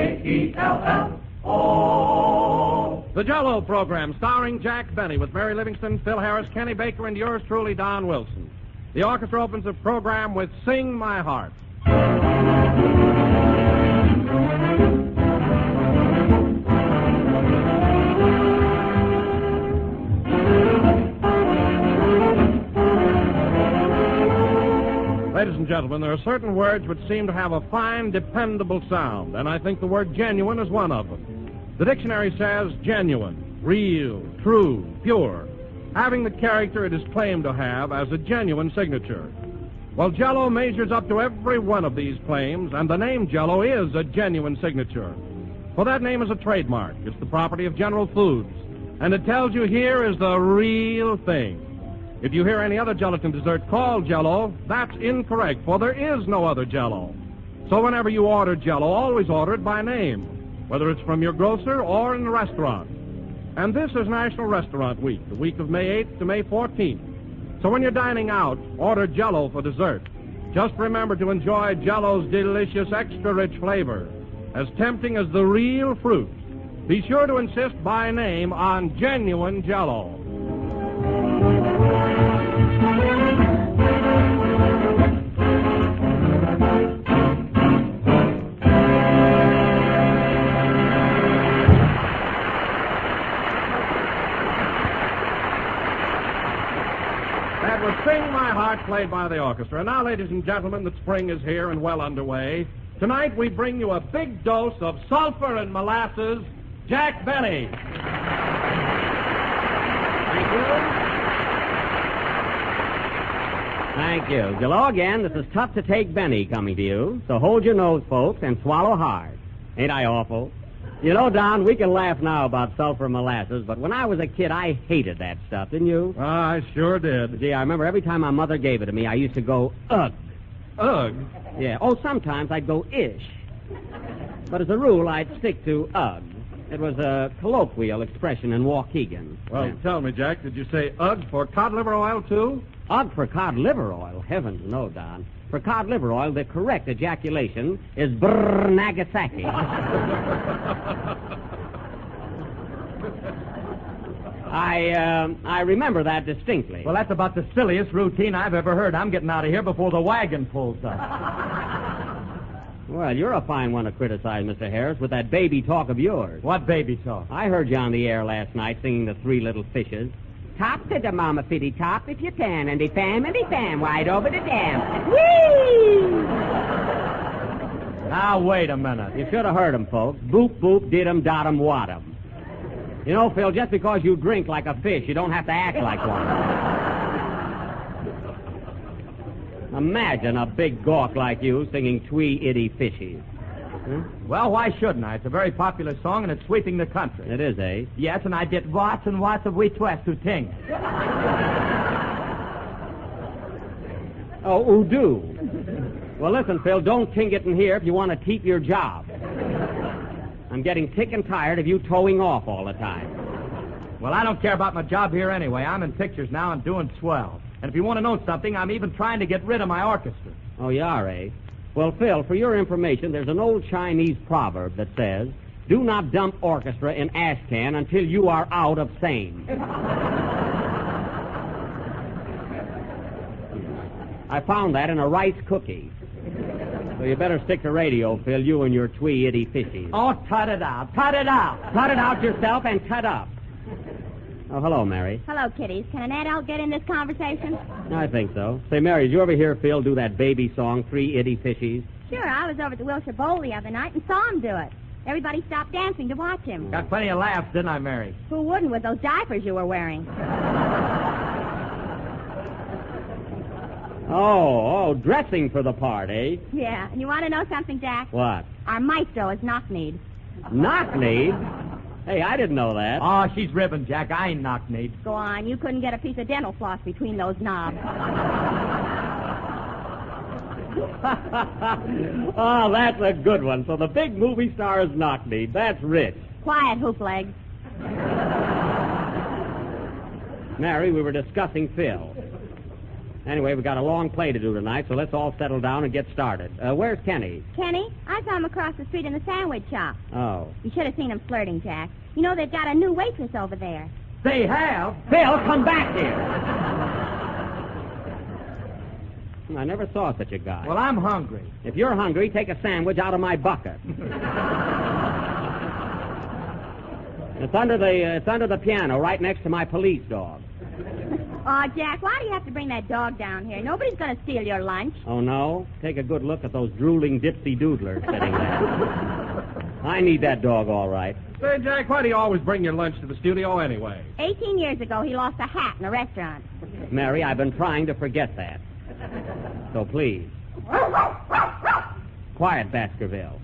J-E-L-L-O. The Jell-O program, starring Jack Benny with Mary Livingston, Phil Harris, Kenny Baker, and yours truly, Don Wilson. The orchestra opens the program with Sing My Heart. Ladies and gentlemen, there are certain words which seem to have a fine, dependable sound, and I think the word genuine is one of them. The dictionary says genuine, real, true, pure, having the character it is claimed to have as a genuine signature. Well, Jell-O measures up to every one of these claims, and the name Jell-O is a genuine signature. For that name is a trademark. It's the property of General Foods, and it tells you here is the real thing. If you hear any other gelatin dessert called Jell-O, that's incorrect, for there is no other Jell-O. So whenever you order Jell-O, always order it by name, whether it's from your grocer or in the restaurant. And this is National Restaurant Week, the week of May 8th to May 14th. So when you're dining out, order Jell-O for dessert. Just remember to enjoy Jell-O's delicious, extra-rich flavor, as tempting as the real fruit. Be sure to insist by name on genuine Jell-O. That was Sing My Heart, played by the orchestra. Now, ladies and gentlemen, the spring is here and well underway. Tonight we bring you a big dose of sulfur and molasses, Jack Benny. Thank you. Thank you. Hello again. This is Tough to Take Benny coming to you. So hold your nose, folks, and swallow hard. Ain't I awful? You know, Don, we can laugh now about sulfur molasses, but when I was a kid, I hated that stuff, didn't you? I sure did. Gee, I remember every time my mother gave it to me, I used to go, ugh. Ugh? Yeah. Oh, sometimes I'd go, ish. But as a rule, I'd stick to ugh. It was a colloquial expression in Waukegan. Well, tell me, Jack, did you say ugh for cod liver oil, too? Ugh for cod liver oil? Heavens, no, Don. For cod liver oil, the correct ejaculation is brrr Nagasaki. I remember that distinctly. Well, that's about the silliest routine I've ever heard. I'm getting out of here before the wagon pulls up. Well, you're a fine one to criticize, Mr. Harris, with that baby talk of yours. What baby talk? I heard you on the air last night singing The Three Little Fishes. Top to the mama fitty top if you can, and the family fam wide over the dam. Whee! Now, wait a minute. You should have heard 'em, folks. Boop, boop, did 'em, dot 'em, wad 'em. You know, Phil, just because you drink like a fish, you don't have to act like one. Imagine a big gawk like you singing Twee Itty Fishies. Huh? Well, why shouldn't I? It's a very popular song, and it's sweeping the country. It is, eh? Yes, and I did lots and lots of wee twist to ting. Oh, do. Well, listen, Phil, don't ting it in here if you want to keep your job. I'm getting sick and tired of you towing off all the time. Well, I don't care about my job here anyway. I'm in pictures now and doing swell. And if you want to know something, I'm even trying to get rid of my orchestra. Oh, you are, eh? Well, Phil, for your information, there's an old Chinese proverb that says, do not dump orchestra in ash can until you are out of sane. I found that in a rice cookie. So you better stick to radio, Phil, you and your Twee Itty Fishies. Oh, tut it out. Tut it out. Cut it out yourself and cut up. Oh, hello, Mary. Hello, kiddies. Can an adult get in this conversation? I think so. Say, Mary, did you ever hear Phil do that baby song, Three Itty Fishies? Sure, I was over at the Wilshire Bowl the other night and saw him do it. Everybody stopped dancing to watch him. Got plenty of laughs, didn't I, Mary? Who wouldn't with those diapers you were wearing? Oh, dressing for the part, eh? Yeah, and you want to know something, Jack? What? Our maestro is knock-kneed. Knock-kneed? Hey, I didn't know that. Oh, she's ribbon, Jack. I ain't knock-kneed. Go on, you couldn't get a piece of dental floss between those knobs. Oh, that's a good one. So the big movie star is knock-kneed. That's rich. Quiet, hoop legs. Mary, we were discussing Phil. Anyway, we've got a long play to do tonight, so let's all settle down and get started. Where's Kenny? Kenny, I saw him across the street in the sandwich shop. Oh. You should have seen him flirting, Jack. You know, they've got a new waitress over there. They have? Phil, come back here. I never saw such a guy. Well, I'm hungry. If you're hungry, take a sandwich out of my bucket. It's under the piano, right next to my police dog. Oh, Jack, why do you have to bring that dog down here? Nobody's going to steal your lunch. Oh, no? Take a good look at those drooling dipsy doodlers sitting there. I need that dog, all right. Say, Jack, why do you always bring your lunch to the studio anyway? 18 years ago, he lost a hat in a restaurant. Mary, I've been trying to forget that. So please. Quiet, Baskerville.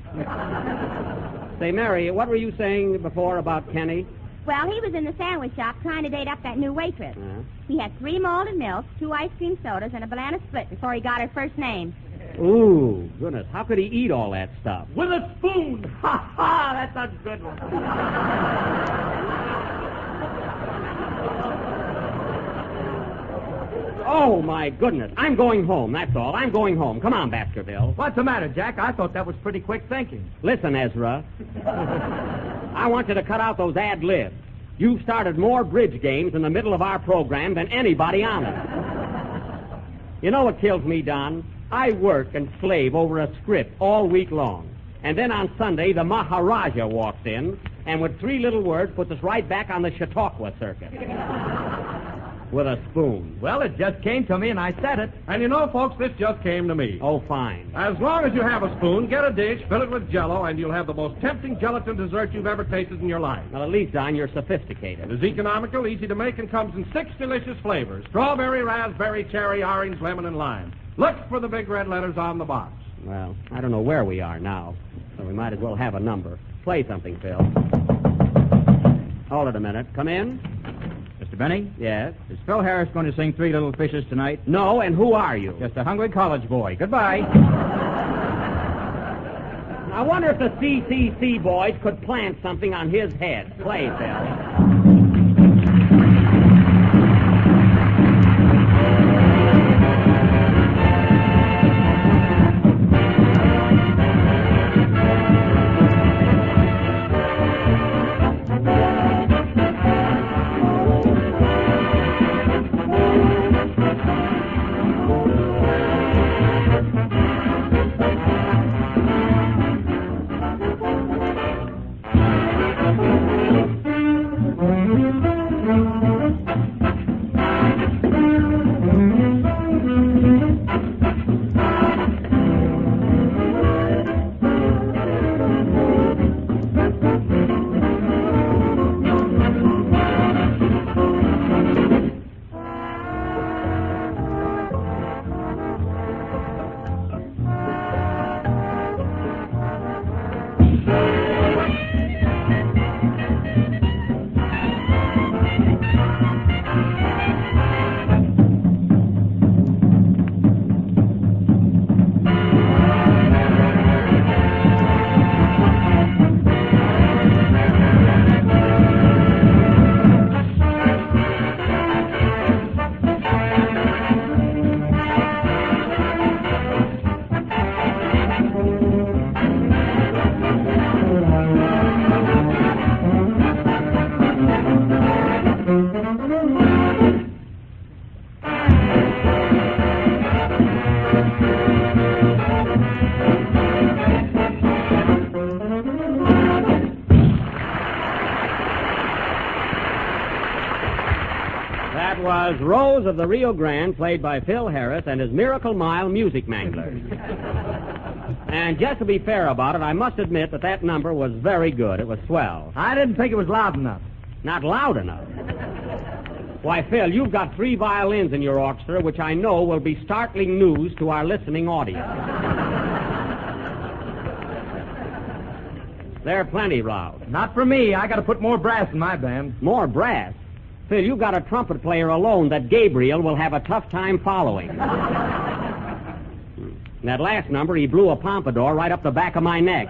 Say, Mary, what were you saying before about Kenny? Well, he was in the sandwich shop trying to date up that new waitress. He had 3 malted milks, 2 ice cream sodas, and a banana split before he got her first name. Ooh, goodness, how could he eat all that stuff? With a spoon. Ha, ha, that's a good one. Oh, my goodness. I'm going home, that's all. I'm going home. Come on, Baskerville. What's the matter, Jack? I thought that was pretty quick thinking. Listen, Ezra. I want you to cut out those ad-libs. You've started more bridge games in the middle of our program than anybody on it. You know what kills me, Don? I work and slave over a script all week long. And then on Sunday, the Maharaja walks in and with 3 little words puts us right back on the Chautauqua circuit. With a spoon. Well, it just came to me and I said it. And you know, folks, this just came to me. Oh, fine. As long as you have a spoon, get a dish, fill it with Jell-O, and you'll have the most tempting gelatin dessert you've ever tasted in your life. Well, at least, Don, you're sophisticated. It is economical, easy to make, and comes in 6 delicious flavors: strawberry, raspberry, cherry, orange, lemon, and lime. Look for the big red letters on the box. Well, I don't know where we are now, so we might as well have a number. Play something, Phil. Hold it a minute. Come in. Mr. Benny? Yes? Is Phil Harris going to sing 3 Little Fishes tonight? No, and who are you? Just a hungry college boy. Goodbye. I wonder if the CCC boys could plant something on his head. Play, Phil. Was Rose of the Rio Grande, played by Phil Harris and his Miracle Mile music manglers. And just to be fair about it, I must admit that number was very good. It was swell. I didn't think it was loud enough. Not loud enough? Why, Phil, you've got 3 violins in your orchestra, which I know will be startling news to our listening audience. They're plenty loud. Not for me. I got to put more brass in my band. More brass? Phil, you've got a trumpet player alone that Gabriel will have a tough time following. That last number, he blew a pompadour right up the back of my neck.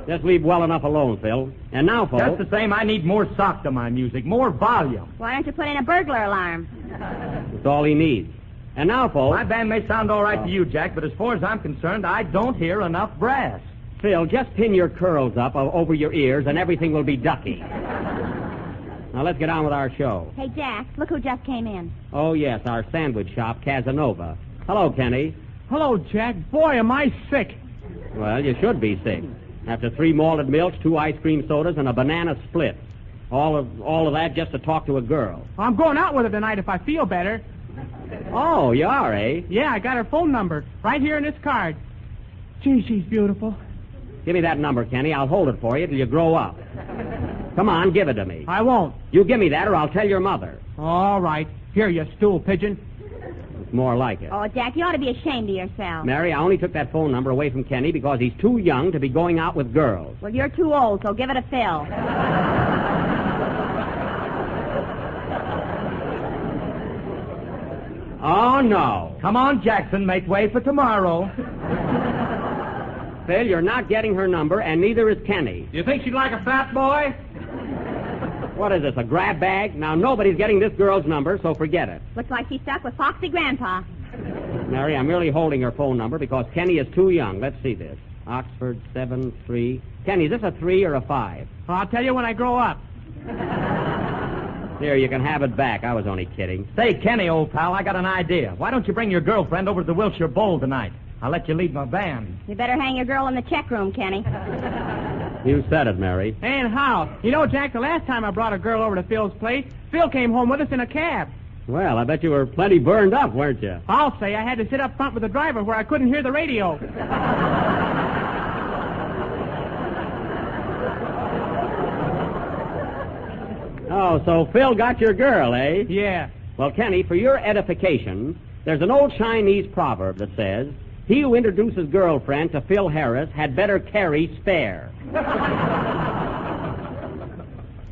Just leave well enough alone, Phil. And now, folks... Just the same, I need more sock to my music, more volume. Why don't you put in a burglar alarm? That's all he needs. And now, folks... My band may sound all right to you, Jack, but as far as I'm concerned, I don't hear enough brass. Phil, just pin your curls up over your ears and everything will be ducky. Now, let's get on with our show. Hey, Jack, look who just came in. Oh, yes, our sandwich shop, Casanova. Hello, Kenny. Hello, Jack. Boy, am I sick. Well, you should be sick. After 3 malted milks, 2 ice cream sodas, and a banana split. All of that just to talk to a girl. I'm going out with her tonight if I feel better. Oh, you are, eh? Yeah, I got her phone number right here in this card. Gee, she's beautiful. Give me that number, Kenny. I'll hold it for you till you grow up. Come on, give it to me. I won't. You give me that or I'll tell your mother. All right. Here, you stool pigeon. It's more like it. Oh, Jack, you ought to be ashamed of yourself. Mary, I only took that phone number away from Kenny because he's too young to be going out with girls. Well, you're too old, so give it a Phil. Oh, no. Come on, Jackson, make way for tomorrow. Phil, you're not getting her number, and neither is Kenny. You think she'd like a fat boy? What is this, a grab bag? Now, nobody's getting this girl's number, so forget it. Looks like she's stuck with Foxy Grandpa. Mary, I'm merely holding her phone number because Kenny is too young. Let's see this. Oxford 73. Kenny, is this a 3 or a 5? I'll tell you when I grow up. Here, you can have it back. I was only kidding. Say, Kenny, old pal, I got an idea. Why don't you bring your girlfriend over to the Wilshire Bowl tonight? I'll let you lead my band. You better hang your girl in the check room, Kenny. You said it, Mary. And how? You know, Jack, the last time I brought a girl over to Phil's place, Phil came home with us in a cab. Well, I bet you were plenty burned up, weren't you? I'll say I had to sit up front with the driver where I couldn't hear the radio. Oh, so Phil got your girl, eh? Yeah. Well, Kenny, for your edification, there's an old Chinese proverb that says, he who introduces girlfriend to Phil Harris had better carry spare.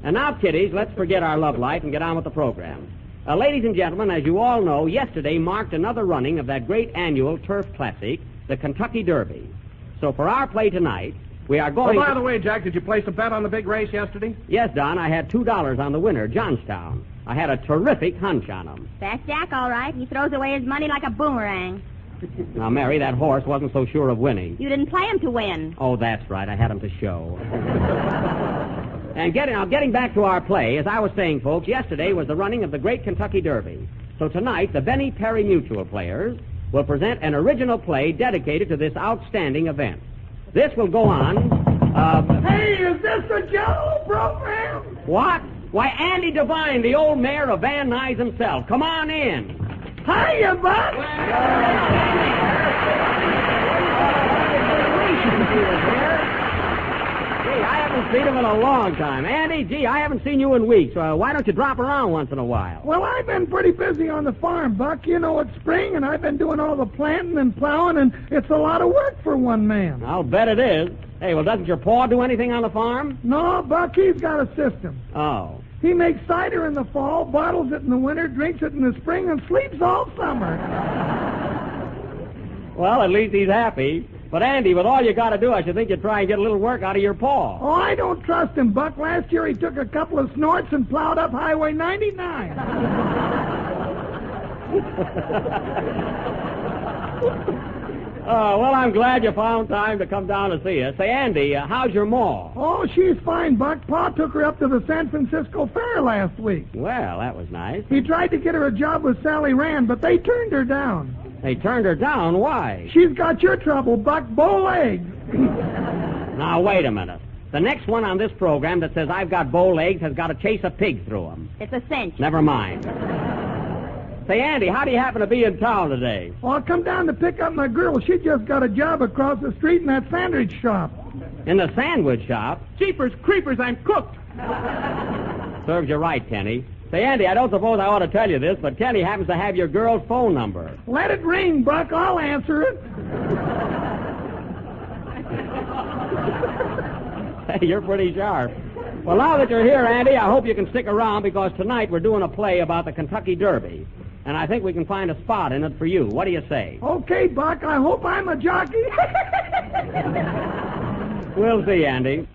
And now, kiddies, let's forget our love life and get on with the program. Ladies and gentlemen, as you all know, yesterday marked another running of that great annual turf classic, the Kentucky Derby. So for our play tonight, we are going... Oh, by the way, Jack, did you place a bet on the big race yesterday? Yes, Don, I had $2 on the winner, Johnstown. I had a terrific hunch on him. That's Jack, all right. He throws away his money like a boomerang. Now, Mary, that horse wasn't so sure of winning. You didn't play him to win. Oh, that's right. I had him to show. And getting back to our play, as I was saying, folks, yesterday was the running of the great Kentucky Derby. So tonight, the Benny Perry Mutual players will present an original play dedicated to this outstanding event. This will go on... Hey, is this the Jello program? What? Why, Andy Devine, the old mayor of Van Nuys himself. Come on in. Hiya, Buck. Gee, I haven't seen him in a long time. Andy, gee, I haven't seen you in weeks. Why don't you drop around once in a while? Well, I've been pretty busy on the farm, Buck. You know, it's spring, and I've been doing all the planting and plowing, and it's a lot of work for one man. I'll bet it is. Hey, well, doesn't your pa do anything on the farm? No, Buck, he's got a system. Oh. He makes cider in the fall, bottles it in the winter, drinks it in the spring, and sleeps all summer. Well, at least he's happy. But, Andy, with all you got to do, I should think you'd try and get a little work out of your paw. Oh, I don't trust him, Buck. Last year he took a couple of snorts and plowed up Highway 99. Oh, well, I'm glad you found time to come down to see us. Say, Andy, how's your ma? Oh, she's fine, Buck. Pa took her up to the San Francisco Fair last week. Well, that was nice. He tried to get her a job with Sally Rand, but they turned her down. They turned her down? Why? She's got your trouble, Buck. Bow legs. Now, wait a minute. The next one on this program that says I've got bow legs has got to chase a pig through them. It's a cinch. Never mind. Say, Andy, how do you happen to be in town today? Oh, I'll come down to pick up my girl. She just got a job across the street in that sandwich shop. In the sandwich shop? Jeepers creepers, I'm cooked. Serves you right, Kenny. Say, Andy, I don't suppose I ought to tell you this, but Kenny happens to have your girl's phone number. Let it ring, Buck. I'll answer it. Hey, you're pretty sharp. Well, now that you're here, Andy, I hope you can stick around because tonight we're doing a play about the Kentucky Derby. And I think we can find a spot in it for you. What do you say? Okay, Buck. I hope I'm a jockey. We'll see, Andy.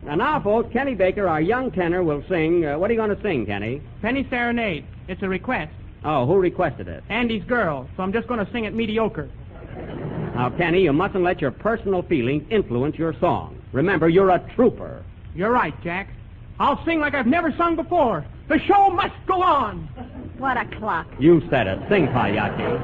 And now, folks, Kenny Baker, our young tenor, will sing. What are you going to sing, Kenny? Penny Serenade. It's a request. Oh, who requested it? Andy's girl, so I'm just going to sing it mediocre. Now, Kenny, you mustn't let your personal feelings influence your song. Remember, you're a trooper. You're right, Jack. I'll sing like I've never sung before. The show must go on. What a clock. You said it. Sing, Pagliacci.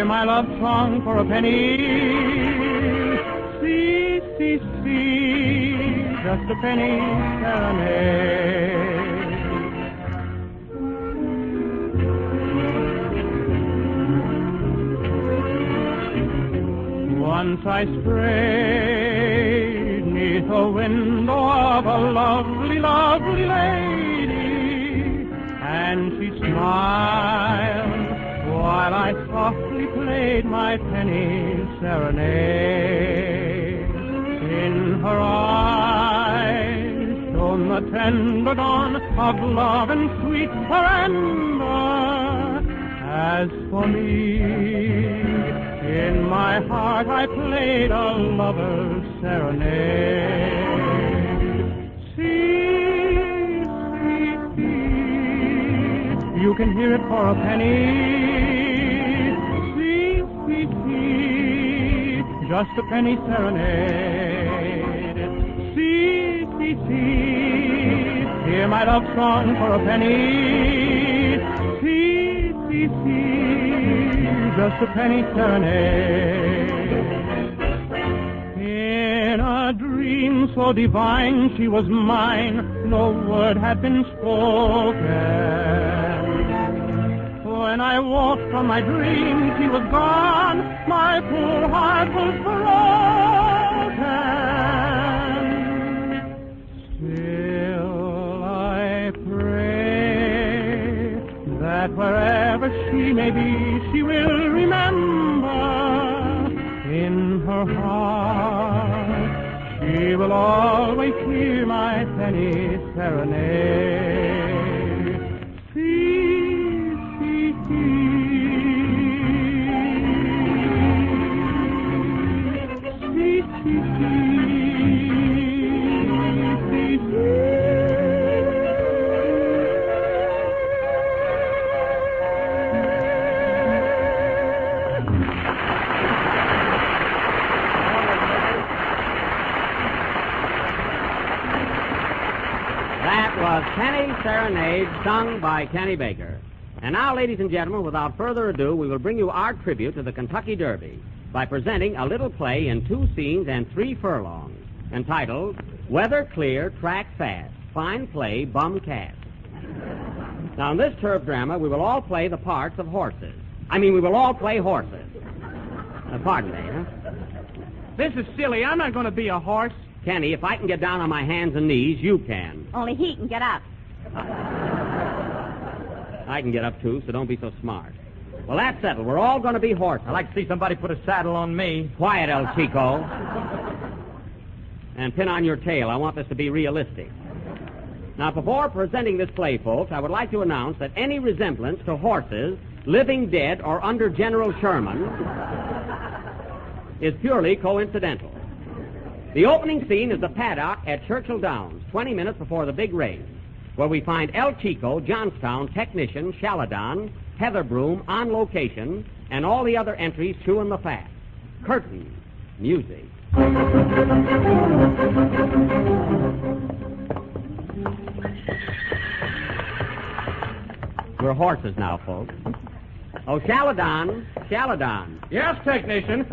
My love song for a penny. See, see, see, just a penny serenade. Once I strayed neath a window of a lovely, lovely lady, and she smiled while I softly played my penny serenade. In her eyes shone the tender dawn of love and sweet surrender. As for me, in my heart I played a lover's serenade. See, see, see, you can hear it for a penny. Just a penny serenade. See, see, see, hear my love song for a penny. See, see, see, just a penny serenade. In a dream so divine she was mine, no word had been spoken. When I woke from my dream, she was gone. My poor heart was broken. Still I pray that wherever she may be, she will remember in her heart. She will always hear my penny serenade. Penny Serenade, sung by Kenny Baker. And now, ladies and gentlemen, without further ado, we will bring you our tribute to the Kentucky Derby by presenting a little play in 2 scenes and 3 furlongs, entitled Weather Clear, Track Fast, Fine Play, Bum Cast. Now, in this turf drama, we will all play the parts of horses. we will all play horses. Pardon me, huh? This is silly. I'm not going to be a horse. Kenny, if I can get down on my hands and knees, you can. Only he can get up. I can get up, too, so don't be so smart. Well, that's settled. We're all going to be horses. I'd like to see somebody put a saddle on me. Quiet, El Chico. And pin on your tail. I want this to be realistic. Now, before presenting this play, folks, I would like to announce that any resemblance to horses, living dead, or under General Sherman is purely coincidental. The opening scene is the paddock at Churchill Downs, 20 minutes before the big race, where we find El Chico, Johnstown, Technician, Shaladon, Heather Broom, On Location, and all the other entries chewing the fat. Curtain. Music. We're horses now, folks. Oh, Shaladon. Shaladon. Yes, Technician.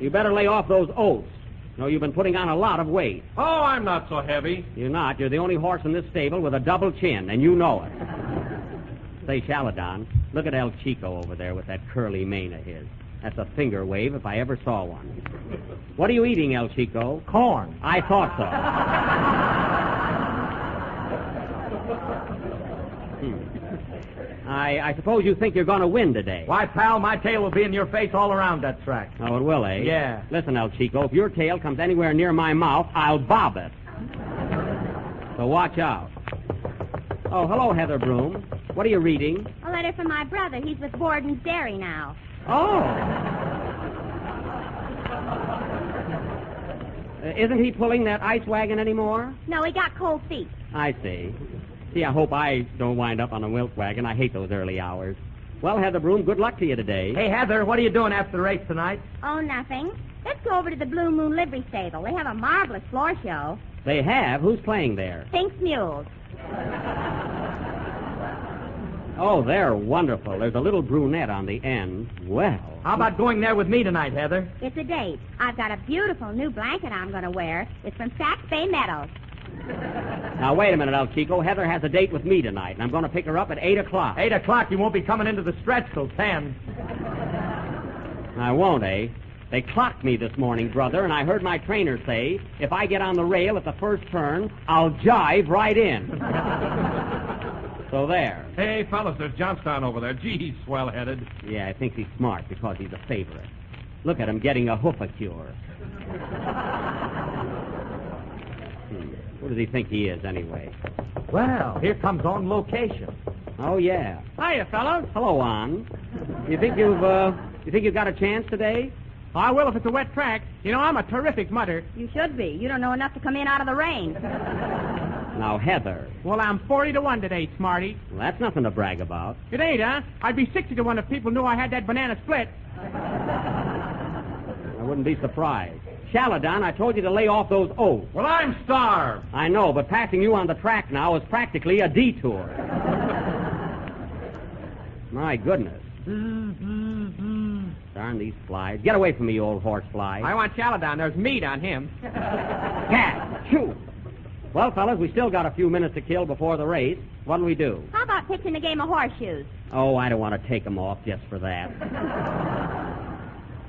You better lay off those oats. No, you've been putting on a lot of weight. Oh, I'm not so heavy. You're not. You're the only horse in this stable with a double chin, and you know it. Say, Shaladon, look at El Chico over there with that curly mane of his. That's a finger wave if I ever saw one. What are you eating, El Chico? Corn. I thought so. I suppose you think you're going to win today. Why, pal, my tail will be in your face all around that track. Oh, it will, eh? Yeah. Listen, El Chico, if your tail comes anywhere near my mouth, I'll bob it. So watch out. Oh, hello, Heather Broom. What are you reading? A letter from my brother. He's with Borden's Dairy now. Oh. Isn't he pulling that ice wagon anymore? No, he got cold feet. I see. See, I hope I don't wind up on a milk wagon. I hate those early hours. Well, Heather Broom, good luck to you today. Hey, Heather, what are you doing after the race tonight? Oh, nothing. Let's go over to the Blue Moon Livery Stable. They have a marvelous floor show. They have? Who's playing there? Fink's Mules. Oh, they're wonderful. There's a little brunette on the end. Well. How about going there with me tonight, Heather? It's a date. I've got a beautiful new blanket I'm going to wear. It's from Sax Bay Meadows. Now, wait a minute, El Chico. Heather has a date with me tonight, and I'm going to pick her up at 8 o'clock. 8 o'clock, you won't be coming into the stretch till 10. I won't, eh? They clocked me this morning, brother, and I heard my trainer say, if I get on the rail at the first turn, I'll jive right in. So there. Hey, fellas, there's Johnstown over there. Gee, he's swell-headed. Yeah, I think he's smart because he's a favorite. Look at him getting a hoofacure. Who does he think he is, anyway? Well, here comes On Location. Oh, yeah. Hiya, fellows. Hello, On. You think you've got a chance today? I will if it's a wet track. You know, I'm a terrific mutter. You should be. You don't know enough to come in out of the rain. Now, Heather. Well, I'm 40-1 today, Smarty. Well, that's nothing to brag about. It ain't, huh? I'd be 60-1 if people knew I had that banana split. I wouldn't be surprised. Shaladon, I told you to lay off those oaths. Well, I'm starved. I know, but passing you on the track now is practically a detour. My goodness. Darn these flies. Get away from me, you old horse fly. I want Shaladon. There's meat on him. Cat! Chew! Well, fellas, we still got a few minutes to kill before the race. What'll we do? How about pitching a game of horseshoes? Oh, I don't want to take them off just for that.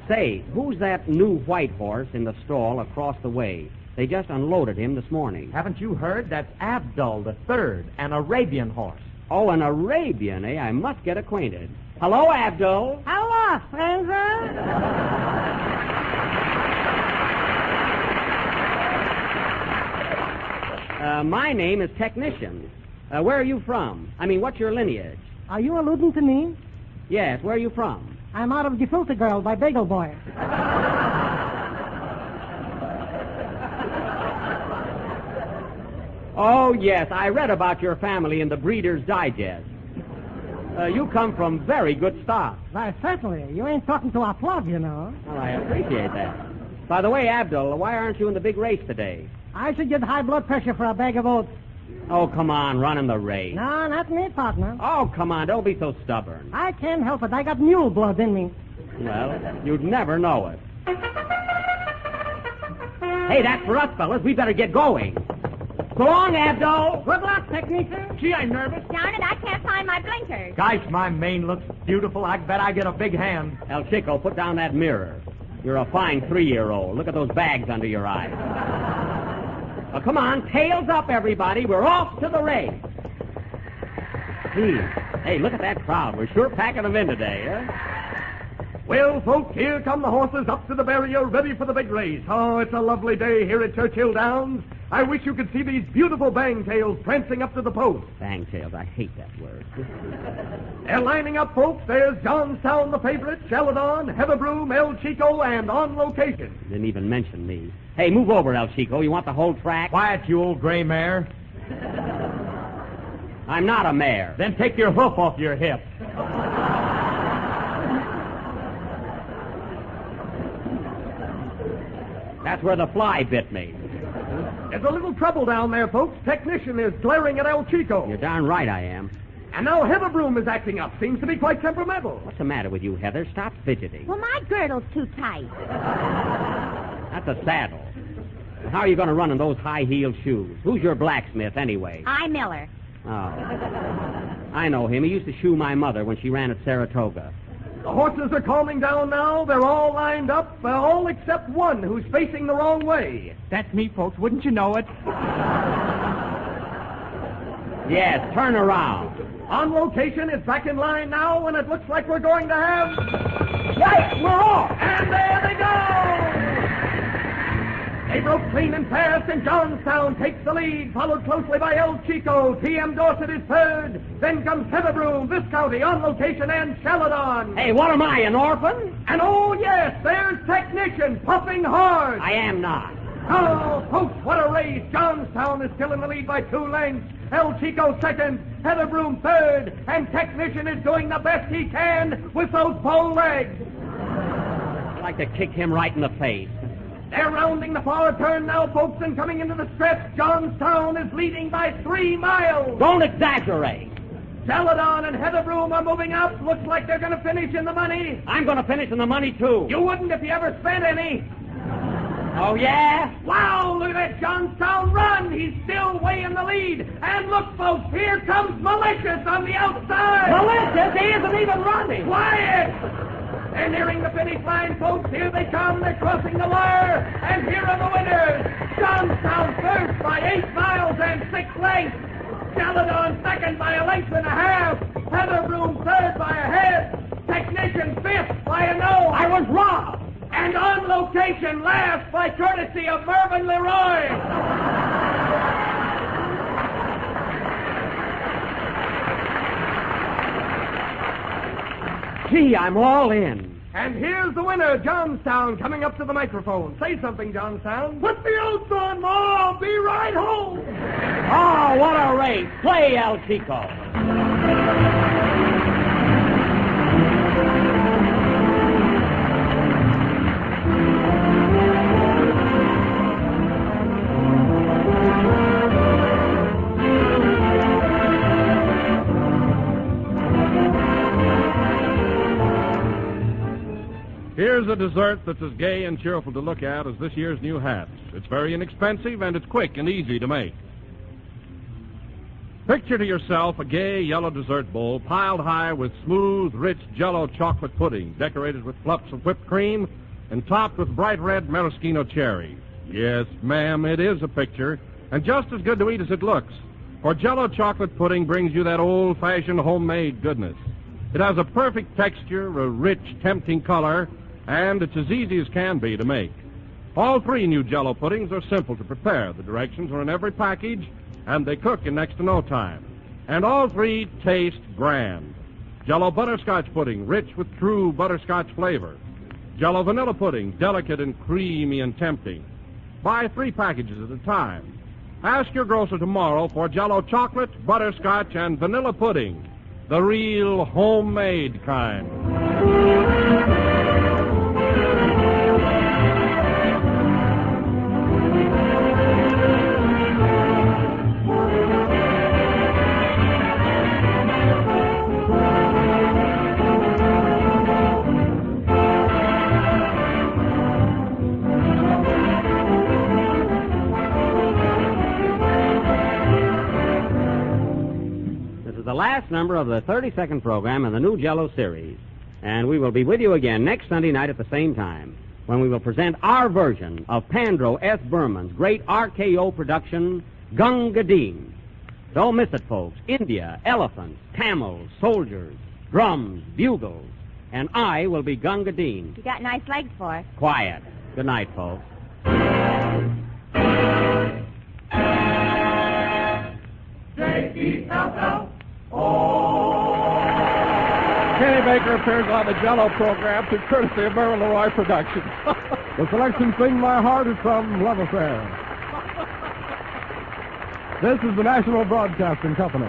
Say, who's that new white horse in the stall across the way? They just unloaded him this morning. Haven't you heard? That's Abdul the Third, an Arabian horse. Oh, an Arabian, eh? I must get acquainted. Hello, Abdul. Hello, stranger. My name is Technician. Where are you from? I mean, what's your lineage? Are you alluding to me? Yes, where are you from? I'm out of Gefilte Girl by Bagel Boy. Oh, yes, I read about your family in the Breeder's Digest. You come from very good stock. Why, certainly. You ain't talking to our plug, you know. Well, I appreciate that. By the way, Abdul, why aren't you in the big race today? I should get high blood pressure for a bag of oats. Oh, come on, running the race. No, not me, partner. Oh, come on, don't be so stubborn. I can't help it. I got mule blood in me. Well, you'd never know it. Hey, that's for us, fellas. We better get going. So long, Abdul. Good luck, technician. Gee, I'm nervous. Darn it, I can't find my blinkers. Gosh, my mane looks beautiful. I bet I get a big hand. El Chico, put down that mirror. You're a fine 3-year-old. Look at those bags under your eyes. Well, come on, tails up, everybody. We're off to the race. Gee, hey, look at that crowd. We're sure packing them in today, huh? Well, folks, here come the horses up to the barrier, ready for the big race. Oh, it's a lovely day here at Churchill Downs. I wish you could see these beautiful bangtails prancing up to the post. Bangtails, I hate that word. They're lining up, folks. There's Johnstown, the favorite, Shaladon, Heather Broom, El Chico, and On Location. Didn't even mention me. Hey, move over, El Chico. You want the whole track? Quiet, you old gray mare. I'm not a mare. Then take your hoof off your hip. That's where the fly bit me. There's a little trouble down there, folks. Technician is glaring at El Chico. You're darn right I am. And now Heather Broom is acting up. Seems to be quite temperamental. What's the matter with you, Heather? Stop fidgeting. Well, my girdle's too tight. That's a saddle. How are you going to run in those high-heeled shoes? Who's your blacksmith, anyway? I Miller. Oh. I know him. He used to shoe my mother when she ran at Saratoga. The horses are calming down now. They're all lined up, all except one who's facing the wrong way. That's me, folks. Wouldn't you know it? Yes, turn around. On location is back in line now, and it looks like we're going to have... Yes, we're off! And there they go! They broke clean and fast, and Johnstown takes the lead, followed closely by El Chico. T.M. Dorset is third. Then comes Heatherbroom, Viscounty, On Location, and Celadon. Hey, what am I, an orphan? And oh, yes, there's Technician, puffing hard. I am not. Oh, folks, what a race. Johnstown is still in the lead by 2 lengths. El Chico second, Heatherbroom third, and Technician is doing the best he can with those bow legs. I'd like to kick him right in the face. They're rounding the far turn now, folks, and coming into the stretch. Johnstown is leading by 3 miles. Don't exaggerate. Celadon and Heatherbroom are moving up. Looks like they're going to finish in the money. I'm going to finish in the money, too. You wouldn't if you ever spent any. Oh, yeah? Wow, look at that Johnstown run. He's still way in the lead. And look, folks, here comes Malicious on the outside. Malicious? He isn't even running. Quiet! They're nearing the finish line, folks. Here they come. They're crossing the wire. And here are the winners. Johnstown first by 8 miles and 6 lengths. Celadon second by 1.5 lengths. Heatherbroom third by 1/2. Technician fifth by 1 nose. I was wrong. And On Location last by courtesy of Mervyn Leroy. Gee, I'm all in. And here's the winner, Johnstown, coming up to the microphone. Say something, Johnstown. Put the oats on, Ma. I'll be right home. Oh, what a race. Play, El Chico. Here's a dessert that's as gay and cheerful to look at as this year's new hats. It's very inexpensive, and it's quick and easy to make. Picture to yourself a gay yellow dessert bowl piled high with smooth, rich Jell-O chocolate pudding, decorated with fluffs of whipped cream and topped with bright red maraschino cherries. Yes, ma'am, it is a picture, and just as good to eat as it looks. For Jell-O chocolate pudding brings you that old-fashioned homemade goodness. It has a perfect texture, a rich, tempting color, and it's as easy as can be to make. All 3 new Jell-O puddings are simple to prepare. The directions are in every package, and they cook in next to no time. And all 3 taste grand. Jell-O butterscotch pudding, rich with true butterscotch flavor. Jell-O vanilla pudding, delicate and creamy and tempting. Buy 3 packages at a time. Ask your grocer tomorrow for Jell-O chocolate, butterscotch, and vanilla pudding. The real homemade kind. Last number of the 32nd program in the new Jell-O series. And we will be with you again next Sunday night at the same time when we will present our version of Pandro S. Berman's great RKO production, Gunga Din. Don't miss it, folks. India, elephants, camels, soldiers, drums, bugles, and I will be Gunga Din. You got nice legs for it. Quiet. Good night, folks. J-E-L-L. Kenny Baker appears on the Jell-O program through courtesy of Mervyn Leroy Productions. The selection Sing My Heart is from Love Affair. This is the National Broadcasting Company.